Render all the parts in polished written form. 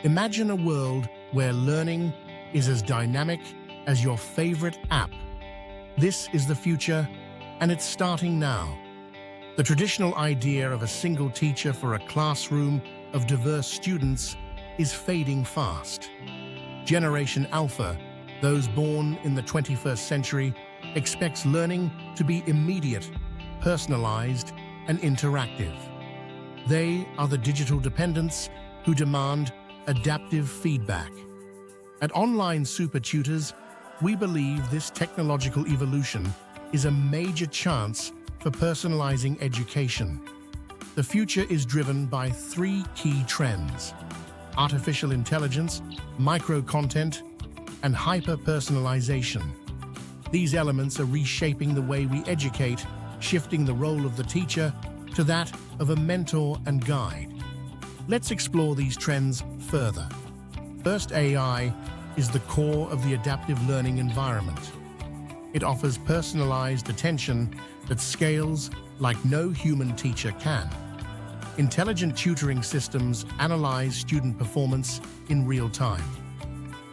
Imagine a world where learning is as dynamic as your favorite app. This is the future, and it's starting now. The traditional idea of a single teacher for a classroom of diverse students is fading fast. Generation Alpha, those born in the 21st century, expects learning to be immediate, personalized, and interactive. They are the digital dependents who demand adaptive feedback. At Online Super Tutors, we believe this technological evolution is a major chance for personalizing education. The future is driven by three key trends: artificial intelligence, microcontent, and hyper-personalization. These elements are reshaping the way we educate, shifting the role of the teacher to that of a mentor and guide. Let's explore these trends further. First, AI is the core of the adaptive learning environment. It offers personalized attention that scales like no human teacher can. Intelligent tutoring systems analyze student performance in real time.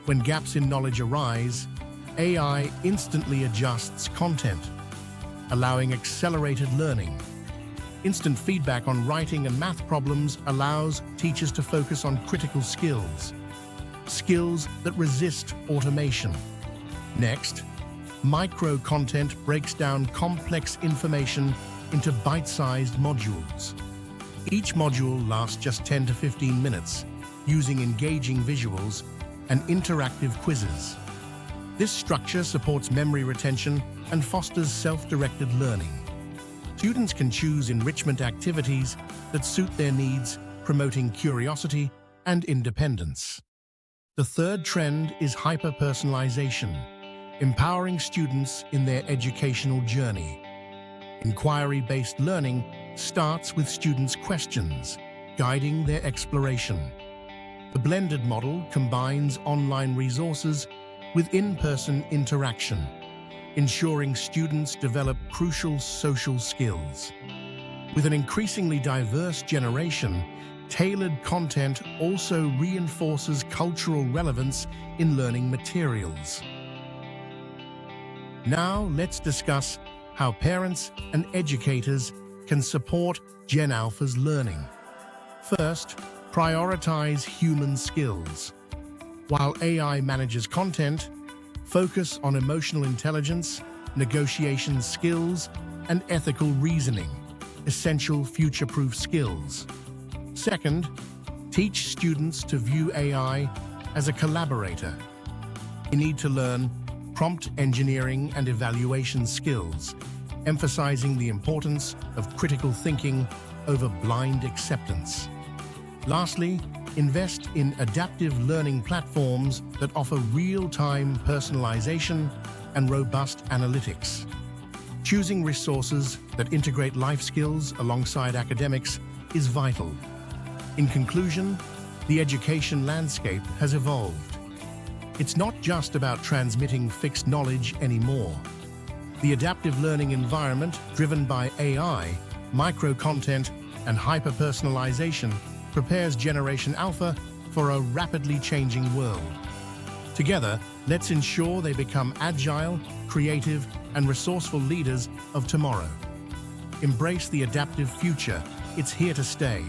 When gaps in knowledge arise, AI instantly adjusts content, allowing accelerated learning. Instant feedback on writing and math problems allows teachers to focus on critical skills that resist automation. Next, microcontent breaks down complex information into bite-sized modules. Each module lasts just 10 to 15 minutes, using engaging visuals and interactive quizzes. This structure supports memory retention and fosters self-directed learning. Students can choose enrichment activities that suit their needs, promoting curiosity and independence. The third trend is hyper-personalization, empowering students in their educational journey. Inquiry-based learning starts with students' questions, guiding their exploration. The blended model combines online resources with in-person interaction, ensuring students develop crucial social skills. With an increasingly diverse generation, tailored content also reinforces cultural relevance in learning materials. Now let's discuss how parents and educators can support Gen Alpha's learning. First, prioritize human skills. While AI manages content, focus on emotional intelligence, negotiation skills, and ethical reasoning, essential future-proof skills. Second, teach students to view AI as a collaborator. You need to learn prompt engineering and evaluation skills, emphasizing the importance of critical thinking over blind acceptance. Lastly, invest in adaptive learning platforms that offer real-time personalization and robust analytics. Choosing resources that integrate life skills alongside academics is vital. In conclusion, the education landscape has evolved. It's not just about transmitting fixed knowledge anymore. The adaptive learning environment, driven by AI, microcontent, and hyper-personalization, prepares Generation Alpha for a rapidly changing world. Together, let's ensure they become agile, creative, and resourceful leaders of tomorrow. Embrace the adaptive future. It's here to stay.